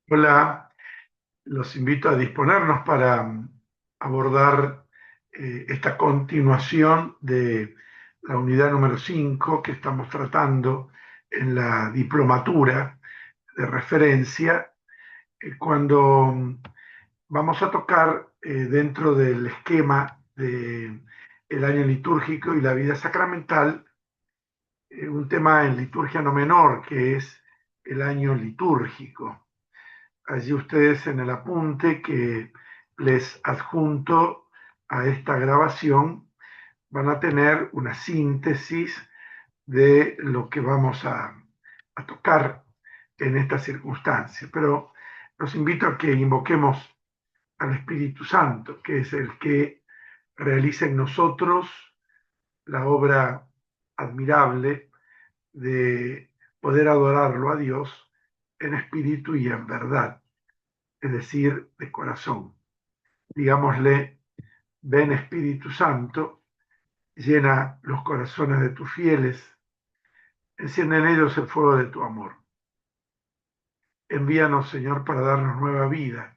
Hola, los invito a disponernos para abordar esta continuación de la unidad número 5 que estamos tratando en la diplomatura de referencia, cuando vamos a tocar dentro del esquema de el año litúrgico y la vida sacramental, un tema en liturgia no menor, que es el año litúrgico. Allí ustedes en el apunte que les adjunto a esta grabación van a tener una síntesis de lo que vamos a tocar en esta circunstancia. Pero los invito a que invoquemos al Espíritu Santo, que es el que realiza en nosotros la obra admirable de poder adorarlo a Dios en espíritu y en verdad, es decir, de corazón. Digámosle: ven Espíritu Santo, llena los corazones de tus fieles, enciende en ellos el fuego de tu amor. Envíanos, Señor, para darnos nueva vida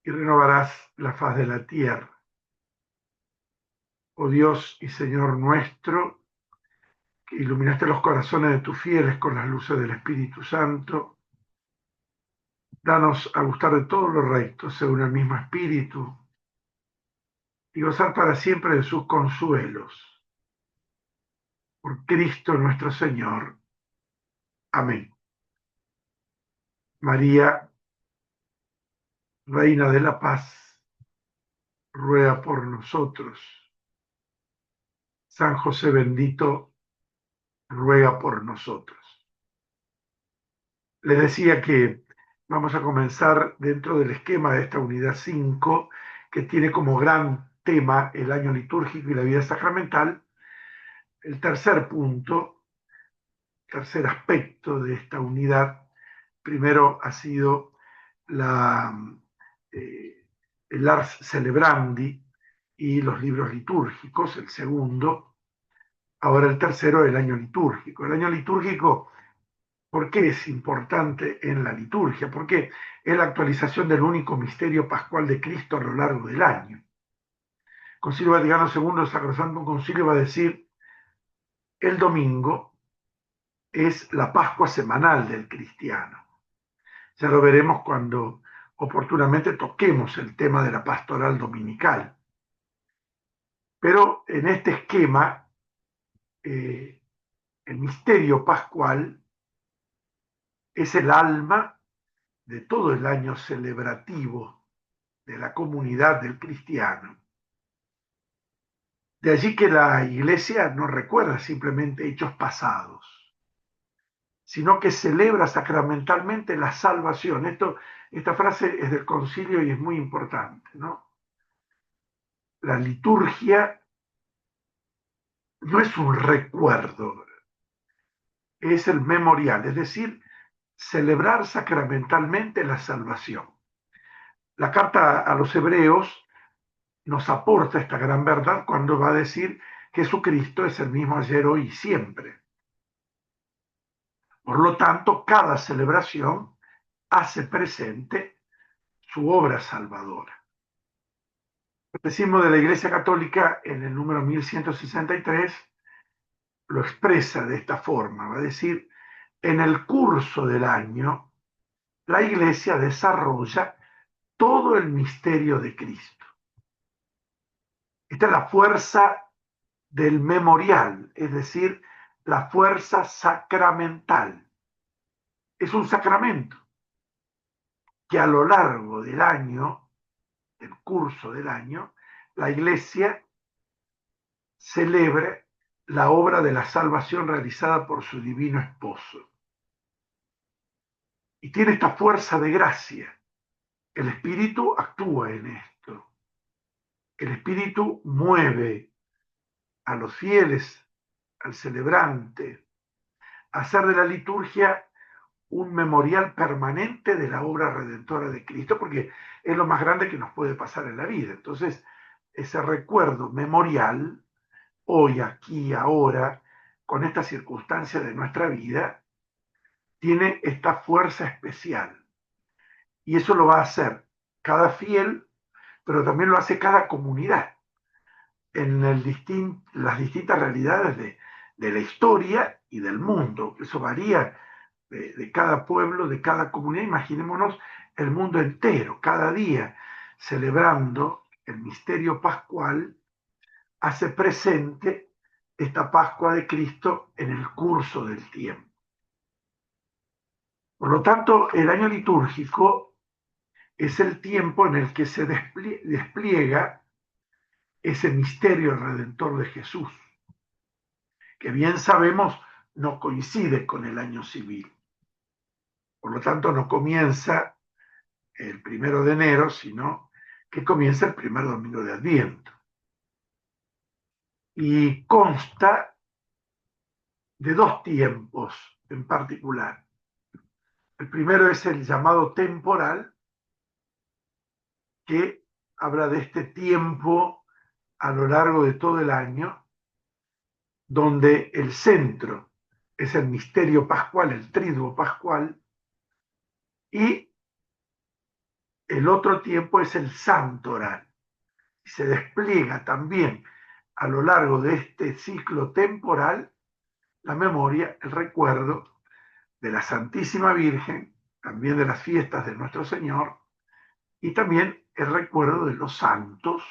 y renovarás la faz de la tierra. Oh Dios y Señor nuestro, que iluminaste los corazones de tus fieles con las luces del Espíritu Santo, danos a gustar de todos los rectos según el mismo Espíritu y gozar para siempre de sus consuelos. Por Cristo nuestro Señor. Amén. María, Reina de la Paz, ruega por nosotros. San José bendito, ruega por nosotros. Les decía que vamos a comenzar dentro del esquema de esta unidad 5, que tiene como gran tema el año litúrgico y la vida sacramental. El tercer punto, tercer aspecto de esta unidad, primero ha sido la, eh, el Ars Celebrandi y los libros litúrgicos, el segundo. Ahora el tercero, el año litúrgico. El año litúrgico, ¿por qué es importante en la liturgia? Porque es la actualización del único misterio pascual de Cristo a lo largo del año. El Concilio Vaticano II, el Sacrosanto Concilio, va a decir: el domingo es la Pascua semanal del cristiano. Ya lo veremos cuando oportunamente toquemos el tema de la pastoral dominical. Pero en este esquema, el misterio pascual es el alma de todo el año celebrativo de la comunidad del cristiano. De allí que la Iglesia no recuerda simplemente hechos pasados, sino que celebra sacramentalmente la salvación. Esta frase es del concilio y es muy importante, ¿no? La liturgia no es un recuerdo, es el memorial, es decir, celebrar sacramentalmente la salvación. La carta a los hebreos nos aporta esta gran verdad cuando va a decir: Jesucristo es el mismo ayer, hoy y siempre. Por lo tanto, cada celebración hace presente su obra salvadora. El Catecismo de la Iglesia Católica, en el número 1163, lo expresa de esta forma. Va a decir: en el curso del año, la Iglesia desarrolla todo el misterio de Cristo. Esta es la fuerza del memorial, es decir, la fuerza sacramental. Es un sacramento que a lo largo del año, del curso del año, la Iglesia celebra la obra de la salvación realizada por su divino esposo. Y tiene esta fuerza de gracia. El Espíritu actúa en esto. El Espíritu mueve a los fieles, al celebrante, a hacer de la liturgia un memorial permanente de la obra redentora de Cristo, porque es lo más grande que nos puede pasar en la vida. Entonces, ese recuerdo memorial, hoy, aquí, ahora, con esta circunstancia de nuestra vida, tiene esta fuerza especial. Y eso lo va a hacer cada fiel, pero también lo hace cada comunidad en las distintas realidades de la historia y del mundo. Eso varía de cada pueblo, de cada comunidad. Imaginémonos el mundo entero, cada día celebrando el misterio pascual, hace presente esta Pascua de Cristo en el curso del tiempo. Por lo tanto, el año litúrgico es el tiempo en el que se despliega ese misterio redentor de Jesús, que bien sabemos no coincide con el año civil. Por lo tanto, no comienza el 1 de enero, sino que comienza el primer domingo de Adviento. Y consta de dos tiempos en particular. El primero es el llamado temporal, que habla de este tiempo a lo largo de todo el año, donde el centro es el misterio pascual, el triduo pascual, y el otro tiempo es el santoral. Se despliega también a lo largo de este ciclo temporal la memoria, el recuerdo de la Santísima Virgen, también de las fiestas de nuestro Señor, y también el recuerdo de los santos,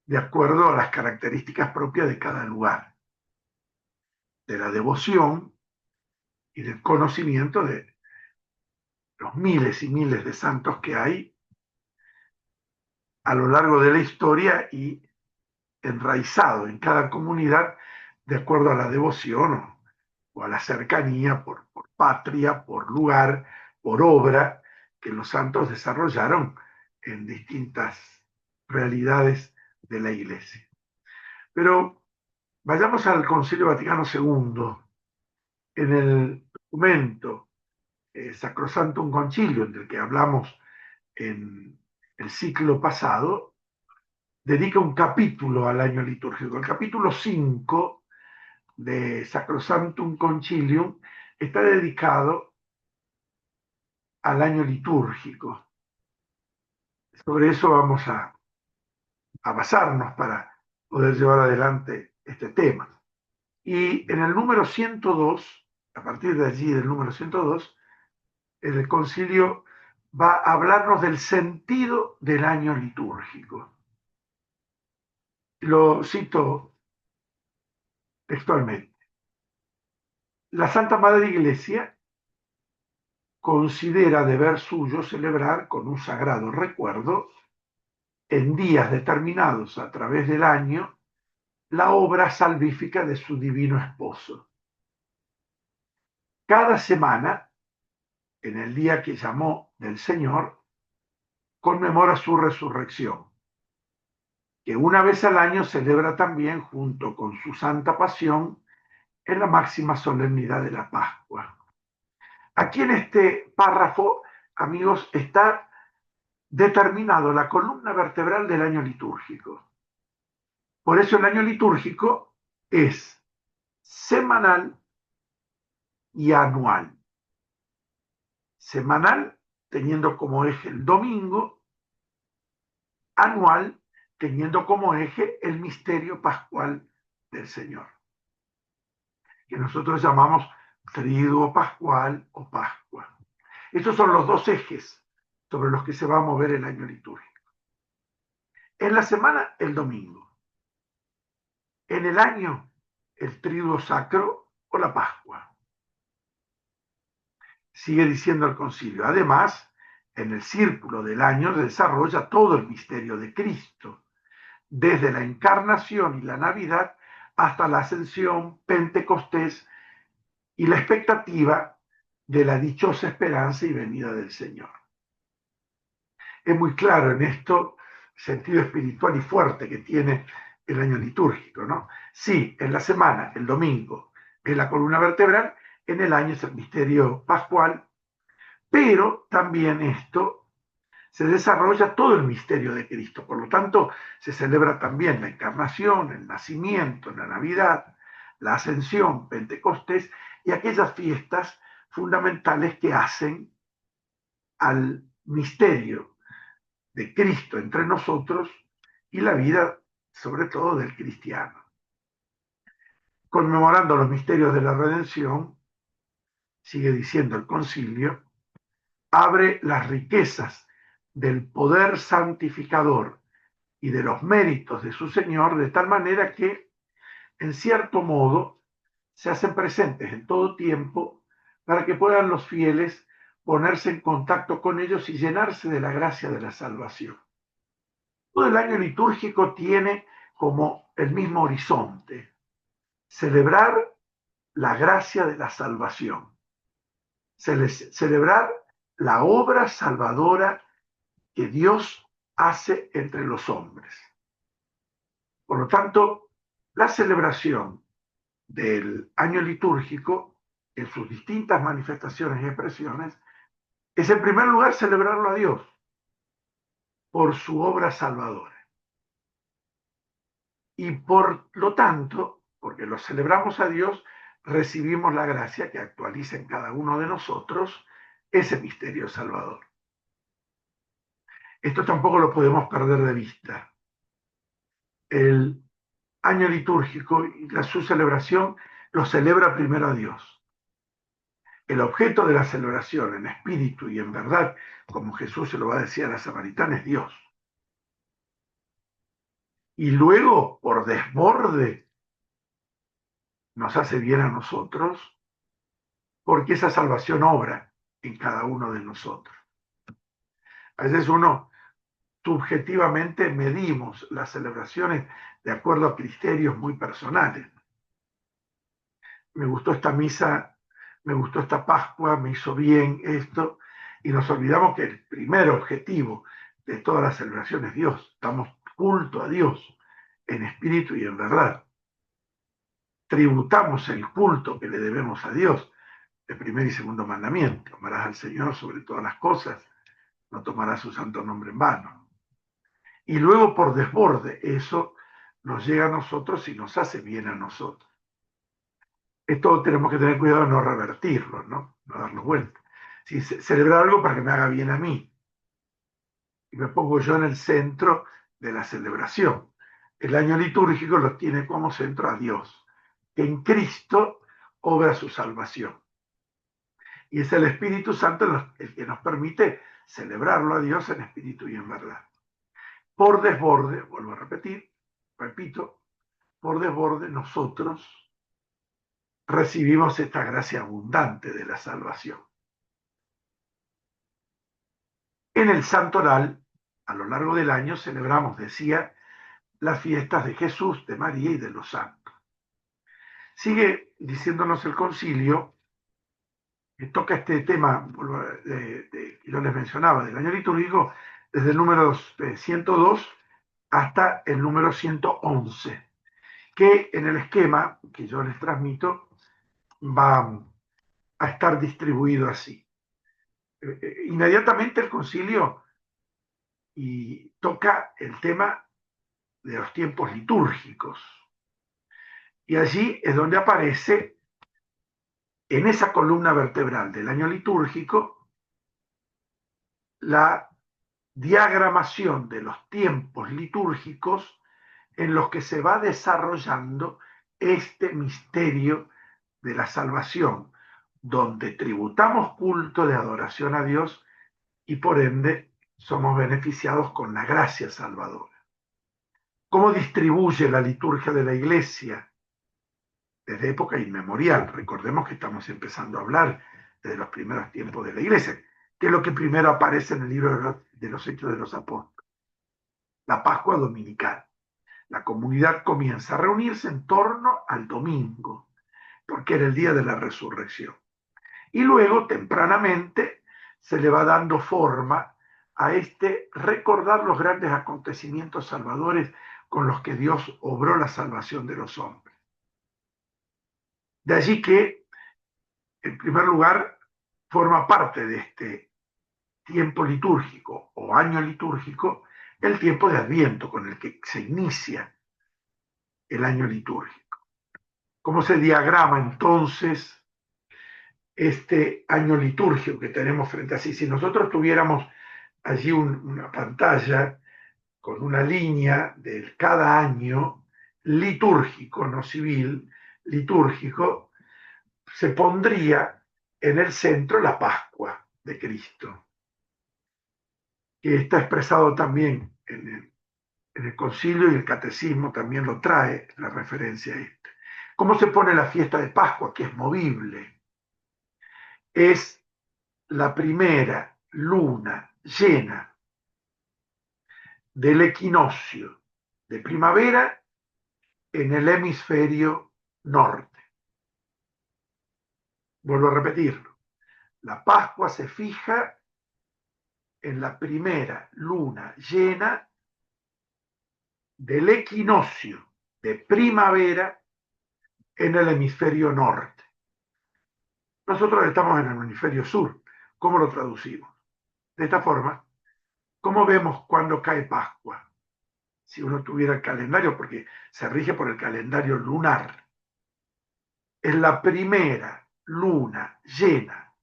de acuerdo a las características propias de cada lugar, de la devoción y del conocimiento de los miles y miles de santos que hay a lo largo de la historia y enraizado en cada comunidad de acuerdo a la devoción o a la cercanía por patria, por lugar, por obra que los santos desarrollaron en distintas realidades de la Iglesia. Pero vayamos al Concilio Vaticano II. En el documento Sacrosanctum Concilium, del que hablamos en el ciclo pasado, dedica un capítulo al año litúrgico. El capítulo 5 de Sacrosanctum Concilium está dedicado al año litúrgico. Sobre eso vamos a basarnos para poder llevar adelante este tema. Y en el número 102, a partir de allí del número 102, el concilio va a hablarnos del sentido del año litúrgico. Lo cito textualmente. La Santa Madre Iglesia considera deber suyo celebrar con un sagrado recuerdo en días determinados a través del año la obra salvífica de su divino esposo. Cada semana, en el día que llamó del Señor, conmemora su resurrección, que una vez al año celebra también junto con su santa pasión en la máxima solemnidad de la Pascua. Aquí en este párrafo, amigos, está determinado la columna vertebral del año litúrgico. Por eso el año litúrgico es semanal y anual. Semanal teniendo como eje el domingo, anual teniendo como eje el misterio pascual del Señor, que nosotros llamamos triduo pascual o Pascua. Estos son los dos ejes sobre los que se va a mover el año litúrgico. En la semana, el domingo. En el año, el triduo sacro o la Pascua. Sigue diciendo el concilio. Además, en el círculo del año se desarrolla todo el misterio de Cristo, desde la encarnación y la Navidad hasta la ascensión, Pentecostés y la expectativa de la dichosa esperanza y venida del Señor. Es muy claro en esto el sentido espiritual y fuerte que tiene el año litúrgico, ¿no? Sí, en la semana, el domingo, es la columna vertebral, en el año es el misterio pascual, pero también esto se desarrolla todo el misterio de Cristo. Por lo tanto, se celebra también la encarnación, el nacimiento, la Navidad, la ascensión, Pentecostés y aquellas fiestas fundamentales que hacen al misterio de Cristo entre nosotros y la vida, sobre todo, del cristiano. Conmemorando los misterios de la redención, sigue diciendo el concilio, abre las riquezas del poder santificador y de los méritos de su Señor, de tal manera que, en cierto modo, se hacen presentes en todo tiempo para que puedan los fieles ponerse en contacto con ellos y llenarse de la gracia de la salvación. Todo el año litúrgico tiene como el mismo horizonte, celebrar la gracia de la salvación, celebrar la obra salvadora que Dios hace entre los hombres. Por lo tanto, la celebración del año litúrgico, en sus distintas manifestaciones y expresiones, es en primer lugar celebrarlo a Dios por su obra salvadora. Y por lo tanto, porque lo celebramos a Dios, recibimos la gracia que actualiza en cada uno de nosotros ese misterio salvador. Esto tampoco lo podemos perder de vista. El año litúrgico y su celebración lo celebra primero a Dios. El objeto de la celebración en espíritu y en verdad, como Jesús se lo va a decir a la samaritana, es Dios. Y luego, por desborde, nos hace bien a nosotros, porque esa salvación obra en cada uno de nosotros. A veces uno subjetivamente medimos las celebraciones de acuerdo a criterios muy personales. Me gustó esta misa, me gustó esta Pascua, me hizo bien esto, y nos olvidamos que el primer objetivo de todas las celebraciones es Dios. Damos culto a Dios en espíritu y en verdad. Tributamos el culto que le debemos a Dios, el primer y segundo mandamiento. Amarás al Señor sobre todas las cosas, no tomarás su santo nombre en vano. Y luego por desborde eso nos llega a nosotros y nos hace bien a nosotros. Esto tenemos que tener cuidado de no revertirlo, no darlo vuelta. Si celebrar algo para que me haga bien a mí. Y me pongo yo en el centro de la celebración. El año litúrgico lo tiene como centro a Dios, que en Cristo obra su salvación. Y es el Espíritu Santo el que nos permite celebrarlo a Dios en espíritu y en verdad. Por desborde, vuelvo a repetir, repito, por desborde nosotros recibimos esta gracia abundante de la salvación. En el Santoral, a lo largo del año, celebramos, decía, las fiestas de Jesús, de María y de los santos. Sigue diciéndonos el concilio, que toca este tema que yo les mencionaba, del año litúrgico, desde el número 102 hasta el número 111, que en el esquema que yo les transmito va a estar distribuido así. Inmediatamente el concilio y toca el tema de los tiempos litúrgicos. Y allí es donde aparece, en esa columna vertebral del año litúrgico, la diagramación de los tiempos litúrgicos en los que se va desarrollando este misterio de la salvación, donde tributamos culto de adoración a Dios y por ende somos beneficiados con la gracia salvadora. ¿Cómo distribuye la liturgia de la Iglesia desde época inmemorial? Recordemos que estamos empezando a hablar desde los primeros tiempos de la Iglesia, que es lo que primero aparece en el libro de los Hechos de los Apóstoles. La Pascua Dominical. La comunidad comienza a reunirse en torno al domingo, porque era el día de la resurrección. Y luego, tempranamente, se le va dando forma a este recordar los grandes acontecimientos salvadores con los que Dios obró la salvación de los hombres. De allí que, en primer lugar, forma parte de este tiempo litúrgico o año litúrgico el tiempo de Adviento con el que se inicia el año litúrgico. ¿Cómo se diagrama entonces este año litúrgico que tenemos frente a sí. Si nosotros tuviéramos allí una pantalla con una línea de cada año litúrgico, no civil, litúrgico, se pondría en el centro la Pascua de Cristo, que está expresado también en el concilio, y el catecismo también lo trae, la referencia a esto. ¿Cómo se pone la fiesta de Pascua? Que es movible. Es la primera luna llena del equinoccio de primavera en el hemisferio norte. Vuelvo a repetirlo. La Pascua se fija en la primera luna llena del equinoccio de primavera en el hemisferio norte. Nosotros estamos en el hemisferio sur. ¿Cómo lo traducimos? De esta forma, ¿cómo vemos cuándo cae Pascua? Si uno tuviera el calendario, porque se rige por el calendario lunar. Es la primera luna llena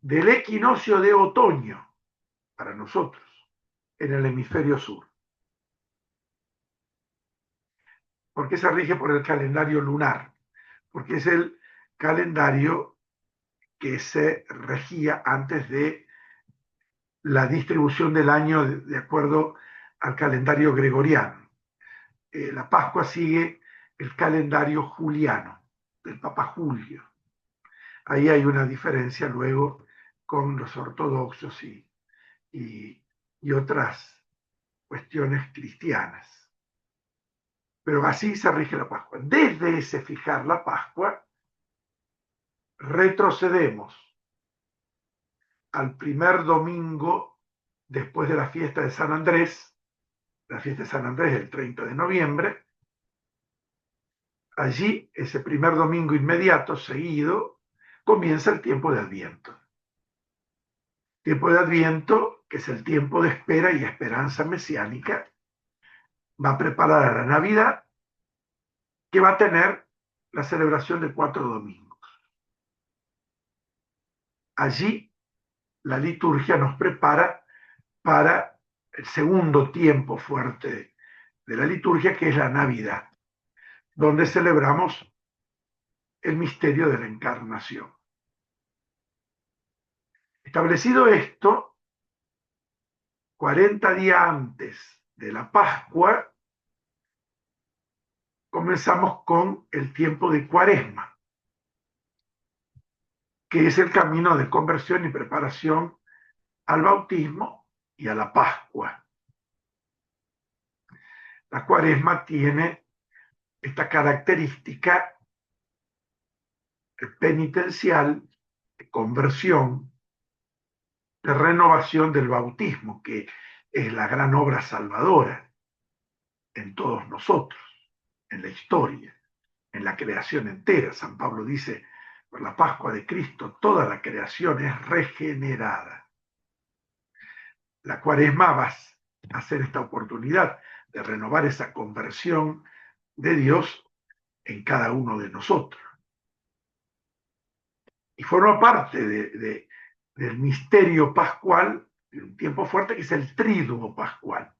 del equinoccio de otoño para nosotros en el hemisferio sur. ¿Por qué se rige por el calendario lunar? Porque es el calendario que se regía antes de la distribución del año de acuerdo al calendario gregoriano. La Pascua sigue el calendario juliano del Papa Julio. Ahí hay una diferencia luego con los ortodoxos y otras cuestiones cristianas. Pero así se rige la Pascua. Desde ese fijar la Pascua, retrocedemos al primer domingo después de la fiesta de San Andrés. La fiesta de San Andrés el 30 de noviembre. Allí, ese primer domingo inmediato, seguido, comienza el tiempo de Adviento. Tiempo de Adviento, que es el tiempo de espera y esperanza mesiánica, va a preparar a la Navidad, que va a tener la celebración de 4 domingos. Allí, la liturgia nos prepara para el segundo tiempo fuerte de la liturgia, que es la Navidad, donde celebramos el misterio de la encarnación. Establecido esto, 40 días antes de la Pascua, comenzamos con el tiempo de Cuaresma, que es el camino de conversión y preparación al bautismo y a la Pascua. La Cuaresma tiene esta característica penitencial, de conversión, de renovación del bautismo, que es la gran obra salvadora en todos nosotros, en la historia, en la creación entera. San Pablo dice, por la Pascua de Cristo, toda la creación es regenerada. La Cuaresma va a ser esta oportunidad de renovar esa conversión de Dios en cada uno de nosotros. Y forma parte del misterio pascual, de un tiempo fuerte, que es el Tríduo Pascual.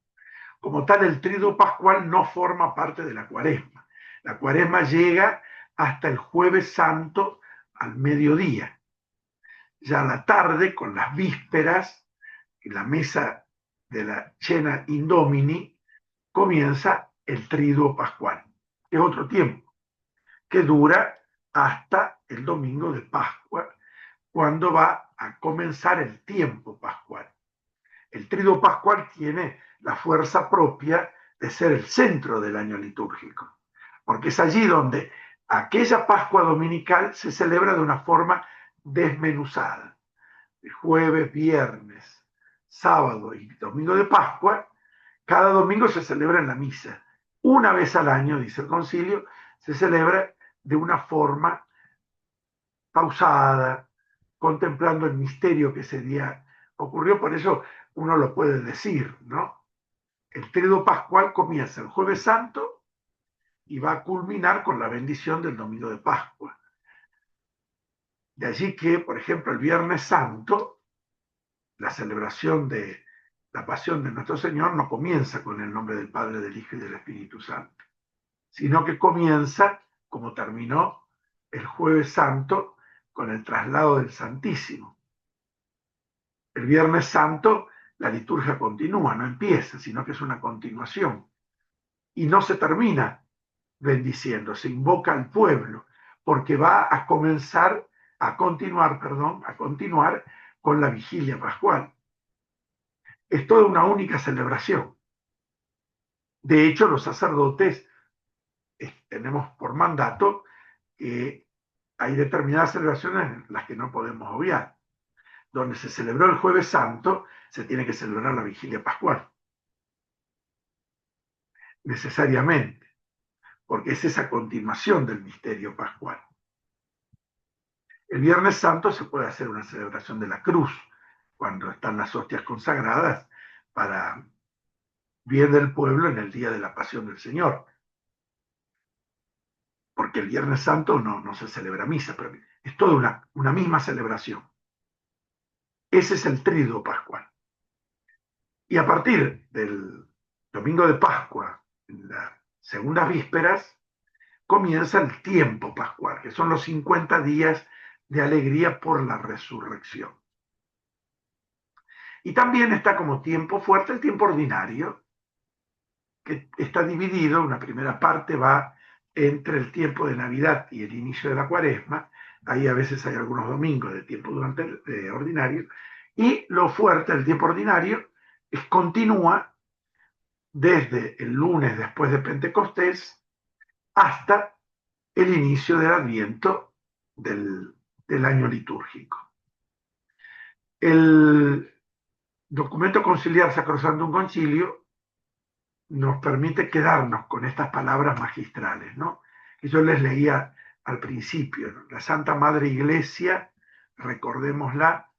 Como tal, el Tríduo Pascual no forma parte de la Cuaresma. La Cuaresma llega hasta el Jueves Santo al mediodía. Ya a la tarde, con las vísperas y la mesa de la Cena Indomini, comienza el Tríduo Pascual, que es otro tiempo, que dura hasta el domingo de Pascua, cuando va a comenzar el tiempo pascual. El Tríduo Pascual tiene la fuerza propia de ser el centro del año litúrgico, porque es allí donde aquella Pascua dominical se celebra de una forma desmenuzada. El jueves, viernes, sábado y domingo de Pascua, cada domingo se celebra en la misa. Una vez al año, dice el concilio, se celebra de una forma pausada, contemplando el misterio que ese día ocurrió. Por eso uno lo puede decir, ¿no? El Tríduo Pascual comienza el Jueves Santo y va a culminar con la bendición del domingo de Pascua. De allí que, por ejemplo, el Viernes Santo, la celebración de la pasión de nuestro Señor no comienza con el nombre del Padre, del Hijo y del Espíritu Santo, sino que comienza, como terminó el Jueves Santo, con el traslado del Santísimo. El Viernes Santo, la liturgia continúa, no empieza, sino que es una continuación. Y no se termina bendiciendo, se invoca al pueblo, porque va a comenzar, a continuar con la vigilia pascual. Es toda una única celebración. De hecho, los sacerdotes tenemos por mandato que hay determinadas celebraciones en las que no podemos obviar. Donde se celebró el Jueves Santo, se tiene que celebrar la vigilia pascual, necesariamente, porque es esa continuación del misterio pascual. El Viernes Santo se puede hacer una celebración de la cruz, cuando están las hostias consagradas para bien del pueblo en el día de la pasión del Señor. Porque el Viernes Santo no se celebra misa, pero es toda una misma celebración. Ese es el tríduo pascual. Y a partir del domingo de Pascua, en las segundas vísperas, comienza el tiempo pascual, que son los 50 días de alegría por la resurrección. Y también está como tiempo fuerte el tiempo ordinario, que está dividido, una primera parte va entre el tiempo de Navidad y el inicio de la Cuaresma, ahí a veces hay algunos domingos de tiempo durante el ordinario, y lo fuerte del tiempo ordinario continúa desde el lunes después de Pentecostés hasta el inicio del Adviento del año litúrgico. El documento conciliar Sacrosantum Concilio nos permite quedarnos con estas palabras magistrales, ¿no? Que yo les leía al principio, ¿no? La Santa Madre Iglesia, recordémosla,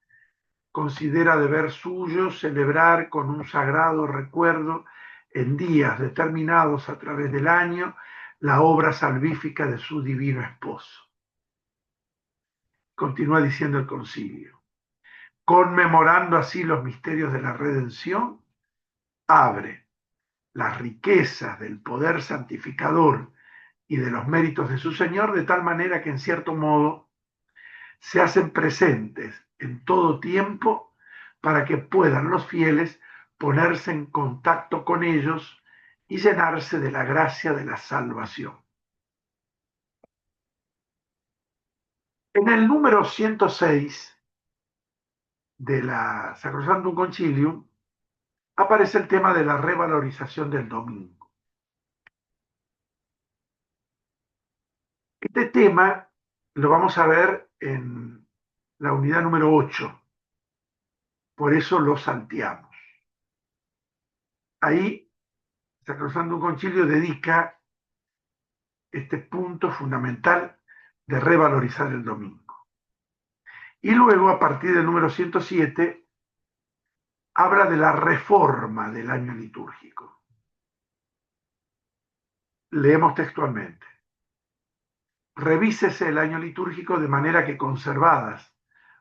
considera deber suyo celebrar con un sagrado recuerdo en días determinados a través del año la obra salvífica de su divino esposo. Continúa diciendo el concilio. Conmemorando así los misterios de la redención, abre las riquezas del poder santificador y de los méritos de su Señor, de tal manera que en cierto modo se hacen presentes en todo tiempo para que puedan los fieles ponerse en contacto con ellos y llenarse de la gracia de la salvación. En el número 106 de la Sacrosantum Concilium aparece el tema de la revalorización del domingo. Este tema lo vamos a ver en la unidad número 8, por eso lo salteamos. Ahí Sacrosantum Concilio dedica este punto fundamental de revalorizar el domingo. Y luego, a partir del número 107, habla de la reforma del año litúrgico. Leemos textualmente. Revísese el año litúrgico de manera que conservadas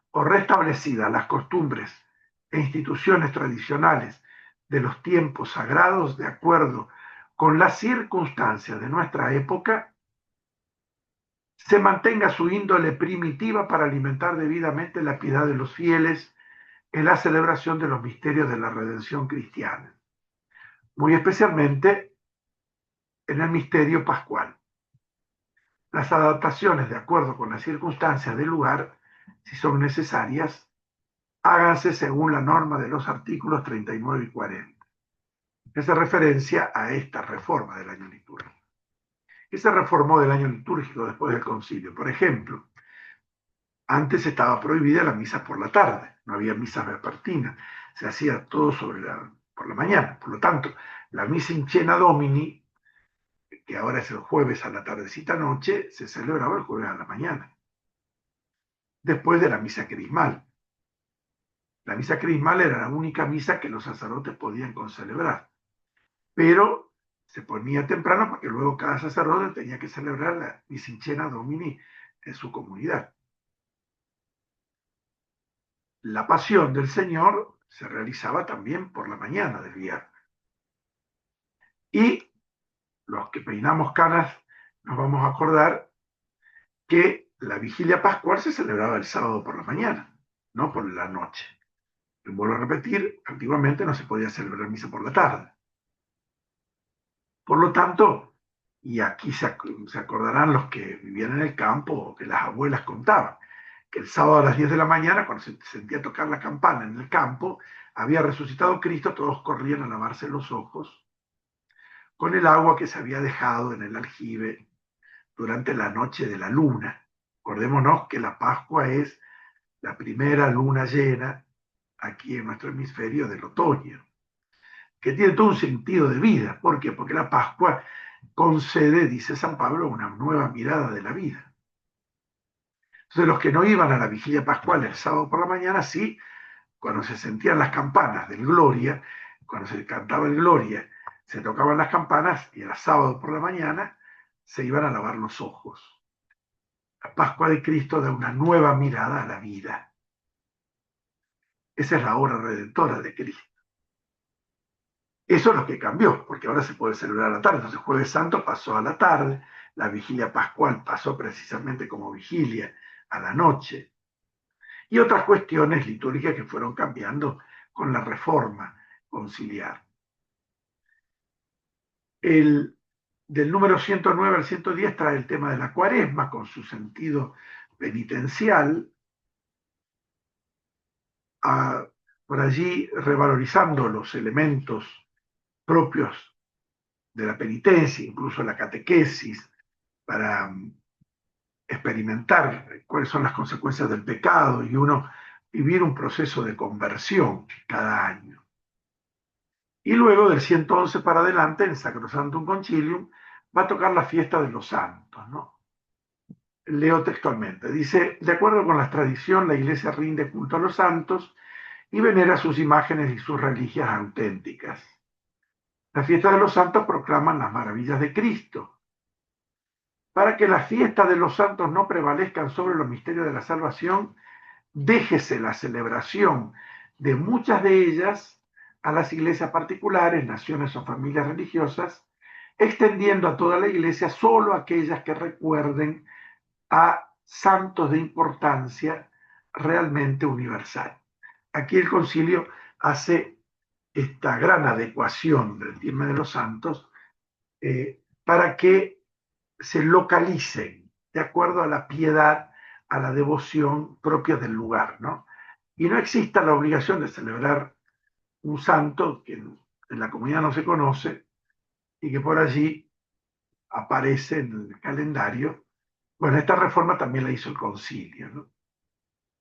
o restablecidas las costumbres e instituciones tradicionales de los tiempos sagrados de acuerdo con las circunstancias de nuestra época, se mantenga su índole primitiva para alimentar debidamente la piedad de los fieles en la celebración de los misterios de la redención cristiana, muy especialmente en el misterio pascual. Las adaptaciones de acuerdo con las circunstancias del lugar, si son necesarias, háganse según la norma de los artículos 39 y 40. Hace referencia a esta reforma del año litúrgico. ¿Qué se reformó del año litúrgico después del concilio? Por ejemplo, antes estaba prohibida la misa por la tarde, no había misas vespertinas, se hacía todo por la mañana. Por lo tanto, la misa in cena domini, que ahora es el jueves a la tardecita noche, se celebraba el jueves a la mañana, después de la misa crismal. La misa crismal era la única misa que los sacerdotes podían concelebrar, pero se ponía temprano porque luego cada sacerdote tenía que celebrar la misa in cena domini en su comunidad. la pasión del Señor se realizaba también por la mañana del viernes. Y los que peinamos canas nos vamos a acordar que la vigilia pascual se celebraba el sábado por la mañana, no por la noche. Y vuelvo a repetir, antiguamente no se podía celebrar misa por la tarde. Por lo tanto, y aquí se acordarán los que vivían en el campo o que las abuelas contaban, que el sábado a las 10 de la mañana, cuando se sentía tocar la campana en el campo, había resucitado Cristo, todos corrían a lavarse los ojos con el agua que se había dejado en el aljibe durante la noche de la luna. Acordémonos que la Pascua es la primera luna llena aquí en nuestro hemisferio del otoño, que tiene todo un sentido de vida. ¿Por qué? Porque la Pascua concede, dice San Pablo, una nueva mirada de la vida. Entonces los que no iban a la vigilia pascual el sábado por la mañana, sí, cuando se sentían las campanas del Gloria, cuando se cantaba el Gloria, se tocaban las campanas y era sábado por la mañana, se iban a lavar los ojos. La Pascua de Cristo da una nueva mirada a la vida. Esa es la obra redentora de Cristo. Eso es lo que cambió, porque ahora se puede celebrar a la tarde. Entonces, Jueves Santo pasó a la tarde, la vigilia pascual pasó precisamente como vigilia a la noche, y otras cuestiones litúrgicas que fueron cambiando con la reforma conciliar. Del número 109 al 110 trae el tema de la cuaresma con su sentido penitencial, por allí revalorizando los elementos propios de la penitencia, incluso la catequesis, para experimentar cuáles son las consecuencias del pecado y uno vivir un proceso de conversión cada año. Y luego del 111 para adelante, en Sacrosanctum Concilium, va a tocar la fiesta de los santos, ¿no? Leo textualmente, dice, de acuerdo con la tradición, la Iglesia rinde culto a los santos y venera sus imágenes y sus reliquias auténticas. Las fiestas de los santos proclaman las maravillas de Cristo. Para que las fiestas de los santos no prevalezcan sobre los misterios de la salvación, déjese la celebración de muchas de ellas a las iglesias particulares, naciones o familias religiosas, extendiendo a toda la iglesia solo aquellas que recuerden a santos de importancia realmente universal. Aquí el concilio hace esta gran adecuación del tema de los santos para que se localicen de acuerdo a la piedad, a la devoción propia del lugar, ¿no? Y no exista la obligación de celebrar un santo que en la comunidad no se conoce y que por allí aparece en el calendario. Bueno, esta reforma también la hizo el concilio, ¿no?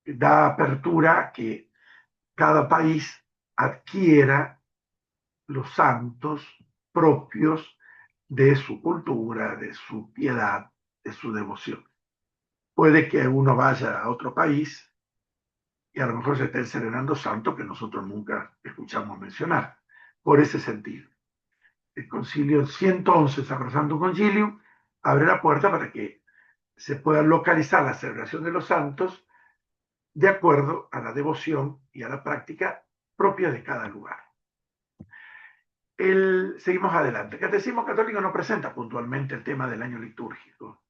Da apertura a que cada país adquiera los santos propios de su cultura, de su piedad, de su devoción. Puede que uno vaya a otro país y a lo mejor se estén celebrando santos que nosotros nunca escuchamos mencionar, por ese sentido. El concilio 111, Sacrosanctum Concilium, abre la puerta para que se pueda localizar la celebración de los santos de acuerdo a la devoción y a la práctica propia de cada lugar. Seguimos adelante. El Catecismo Católico no presenta puntualmente el tema del año litúrgico,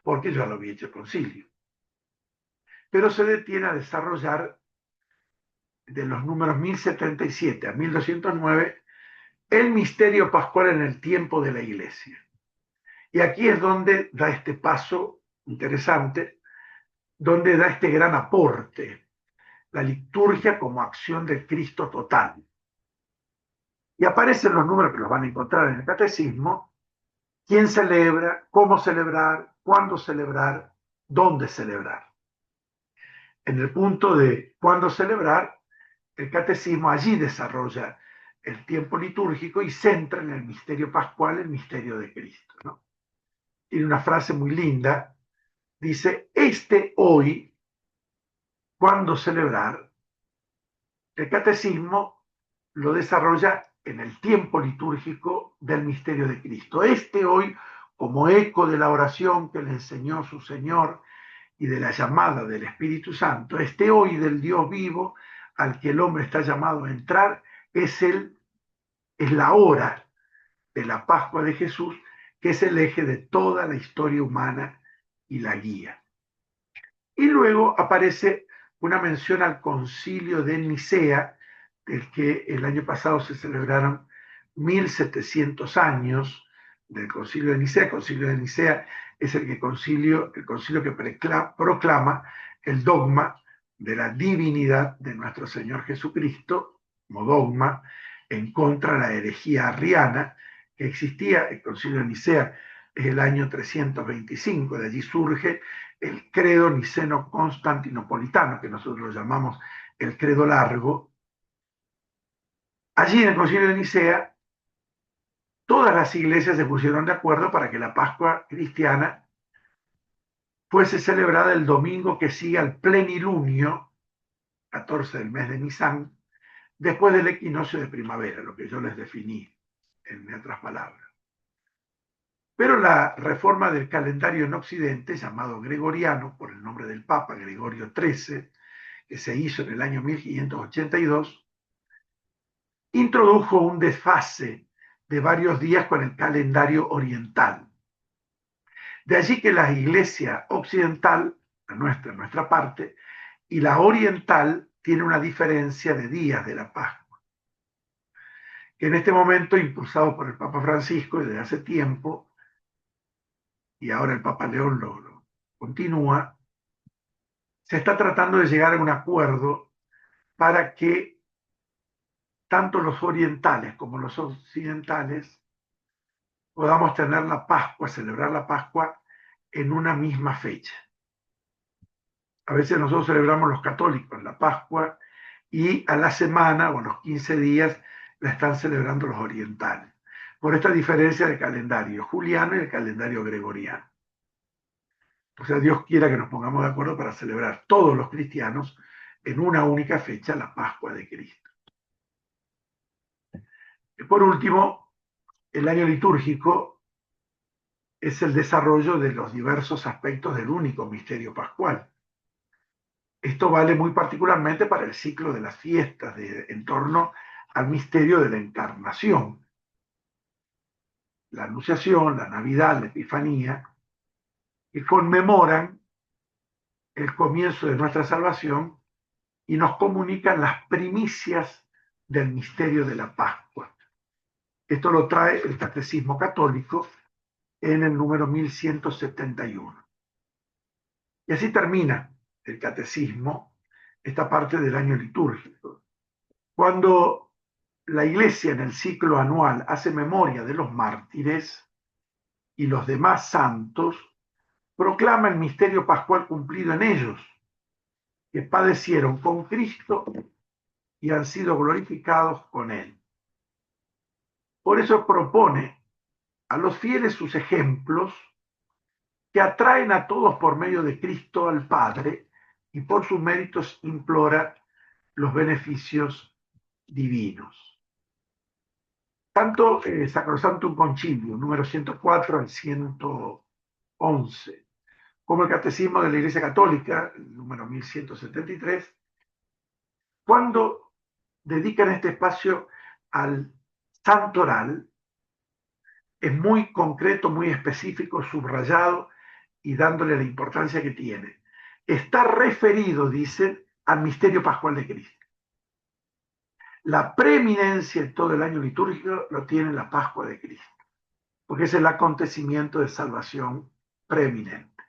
porque ya lo había hecho el concilio, pero se detiene a desarrollar de los números 1077 a 1209 el misterio pascual en el tiempo de la Iglesia. Y aquí es donde da este paso interesante, donde da este gran aporte, la liturgia como acción del Cristo total. Y aparecen los números que los van a encontrar en el catecismo, quién celebra, cómo celebrar, cuándo celebrar, dónde celebrar. En el punto de cuándo celebrar, el catecismo allí desarrolla el tiempo litúrgico y centra en el misterio pascual el misterio de Cristo, ¿no? Tiene una frase muy linda, dice, hoy, ¿cuándo celebrar? El catecismo lo desarrolla en el tiempo litúrgico del misterio de Cristo. Hoy, como eco de la oración que le enseñó su Señor y de la llamada del Espíritu Santo, este hoy del Dios vivo al que el hombre está llamado a entrar, es la hora de la Pascua de Jesús, que es el eje de toda la historia humana y la guía. Y luego aparece una mención al concilio de Nicea, del que el año pasado se celebraron 1700 años del concilio de Nicea. El concilio de Nicea es el concilio que proclama el dogma de la divinidad de nuestro Señor Jesucristo, como dogma, en contra de la herejía arriana que existía. El concilio de Nicea es el año 325, de allí surge el credo niceno-constantinopolitano, que nosotros lo llamamos el credo largo. Allí en el concilio de Nicea, todas las iglesias se pusieron de acuerdo para que la Pascua cristiana fuese celebrada el domingo que sigue al plenilunio, 14 del mes de Nisan, después del equinoccio de primavera, lo que yo les definí en otras palabras. Pero la reforma del calendario en Occidente, llamado gregoriano por el nombre del Papa Gregorio XIII, que se hizo en el año 1582, introdujo un desfase de varios días con el calendario oriental. De allí que la iglesia occidental, nuestra parte, y la oriental tiene una diferencia de días de la Pascua, que en este momento, impulsado por el Papa Francisco desde hace tiempo, y ahora el Papa León lo continúa, se está tratando de llegar a un acuerdo para que tanto los orientales como los occidentales podamos tener la Pascua, celebrar la Pascua en una misma fecha. A veces nosotros celebramos los católicos la Pascua y a la semana o a los 15 días la están celebrando los orientales, por esta diferencia de calendario juliano y el calendario gregoriano. O sea, Dios quiera que nos pongamos de acuerdo para celebrar todos los cristianos en una única fecha la Pascua de Cristo. Y por último, el año litúrgico es el desarrollo de los diversos aspectos del único misterio pascual. Esto vale muy particularmente para el ciclo de las fiestas en torno al misterio de la encarnación, la Anunciación, la Navidad, la Epifanía, que conmemoran el comienzo de nuestra salvación y nos comunican las primicias del misterio de la Pascua. Esto lo trae el Catecismo Católico en el número 1171. Y así termina el Catecismo, esta parte del año litúrgico. Cuando la Iglesia en el ciclo anual hace memoria de los mártires y los demás santos, proclama el misterio pascual cumplido en ellos, que padecieron con Cristo y han sido glorificados con Él. Por eso propone a los fieles sus ejemplos que atraen a todos por medio de Cristo al Padre y por sus méritos implora los beneficios divinos. Tanto Sacrosanctum Concilium, número 104 al 111, como el Catecismo de la Iglesia Católica, número 1173, cuando dedican este espacio al santoral, es muy concreto, muy específico, subrayado y dándole la importancia que tiene. Está referido, dicen, al misterio pascual de Cristo. La preeminencia en todo el año litúrgico lo tiene la Pascua de Cristo, porque es el acontecimiento de salvación preeminente.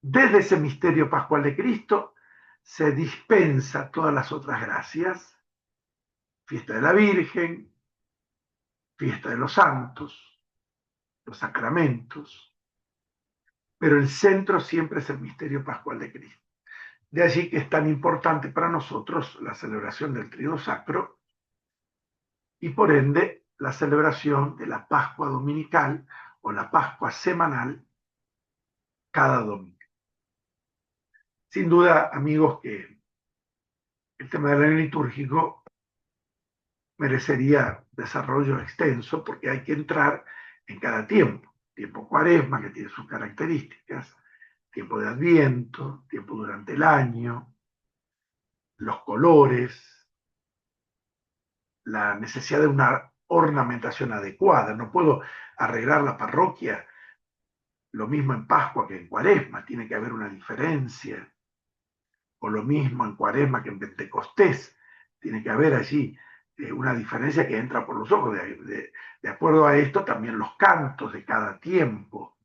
Desde ese misterio pascual de Cristo se dispensa todas las otras gracias, fiesta de la Virgen, fiesta de los santos, los sacramentos, pero el centro siempre es el misterio pascual de Cristo. De allí que es tan importante para nosotros la celebración del Triduo Sacro y por ende la celebración de la Pascua Dominical o la Pascua Semanal cada domingo. Sin duda, amigos, que el tema del año litúrgico merecería desarrollo extenso porque hay que entrar en cada tiempo. Tiempo cuaresma, que tiene sus características, tiempo de Adviento, tiempo durante el año, los colores, la necesidad de una ornamentación adecuada. No puedo arreglar la parroquia lo mismo en Pascua que en Cuaresma, tiene que haber una diferencia. O lo mismo en Cuaresma que en Pentecostés, tiene que haber allí una diferencia que entra por los ojos. De acuerdo a esto, también los cantos de cada tiempo.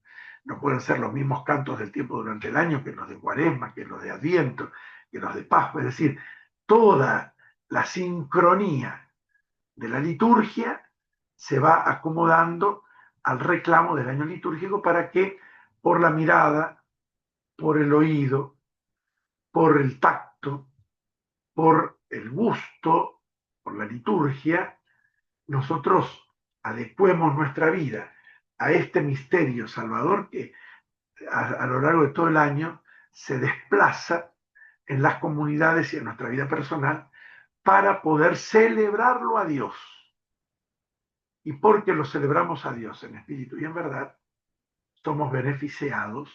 No pueden ser los mismos cantos del tiempo durante el año que los de Cuaresma, que los de Adviento, que los de Pascua. Es decir, toda la sincronía de la liturgia se va acomodando al reclamo del año litúrgico para que por la mirada, por el oído, por el tacto, por el gusto, por la liturgia, nosotros adecuemos nuestra vida a este misterio salvador que a lo largo de todo el año se desplaza en las comunidades y en nuestra vida personal para poder celebrarlo a Dios. Y porque lo celebramos a Dios en espíritu y en verdad, somos beneficiados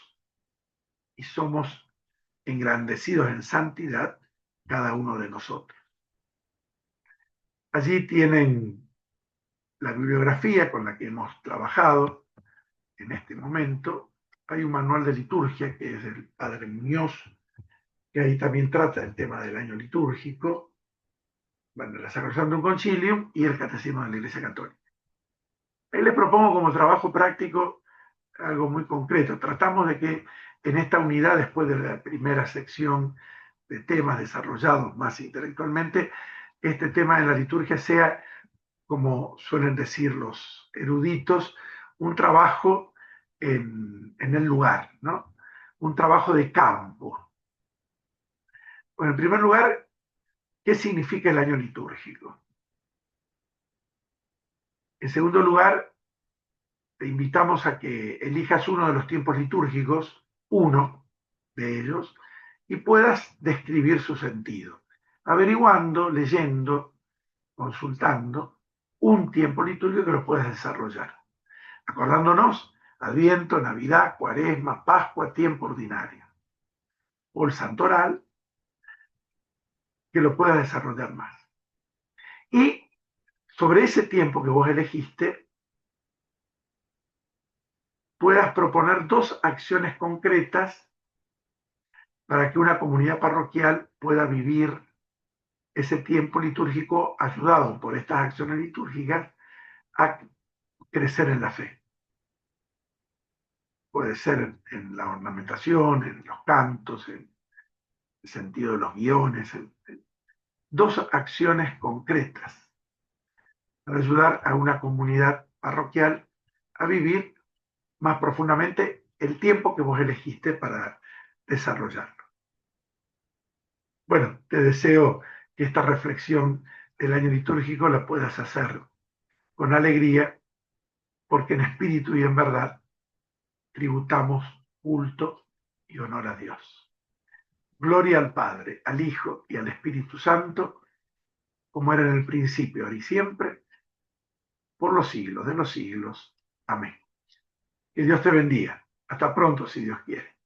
y somos engrandecidos en santidad cada uno de nosotros. Allí tienen la bibliografía con la que hemos trabajado en este momento. Hay un manual de liturgia que es del Padre Muñoz, que ahí también trata el tema del año litúrgico, bueno, la Sacrosanctum Concilium y el Catecismo de la Iglesia Católica. Ahí les propongo como trabajo práctico algo muy concreto. Tratamos de que en esta unidad, después de la primera sección de temas desarrollados más intelectualmente, este tema de la liturgia sea, como suelen decir los eruditos, un trabajo en el lugar, ¿no? Un trabajo de campo. Bueno, en primer lugar, ¿qué significa el año litúrgico? En segundo lugar, te invitamos a que elijas uno de los tiempos litúrgicos, uno de ellos, y puedas describir su sentido, averiguando, leyendo, consultando un tiempo litúrgico que lo puedas desarrollar. Acordándonos, Adviento, Navidad, Cuaresma, Pascua, tiempo ordinario. O el Santoral, que lo puedas desarrollar más. Y sobre ese tiempo que vos elegiste, puedas proponer dos acciones concretas para que una comunidad parroquial pueda vivir ese tiempo litúrgico ayudado por estas acciones litúrgicas a crecer en la fe. Puede ser en la ornamentación, en los cantos, en el sentido de los guiones, dos acciones concretas para ayudar a una comunidad parroquial a vivir más profundamente el tiempo que vos elegiste para desarrollarlo. Bueno, te deseo que esta reflexión del año litúrgico la puedas hacer con alegría, porque en espíritu y en verdad tributamos culto y honor a Dios. Gloria al Padre, al Hijo y al Espíritu Santo, como era en el principio, ahora y siempre, por los siglos de los siglos. Amén. Que Dios te bendiga. Hasta pronto, si Dios quiere.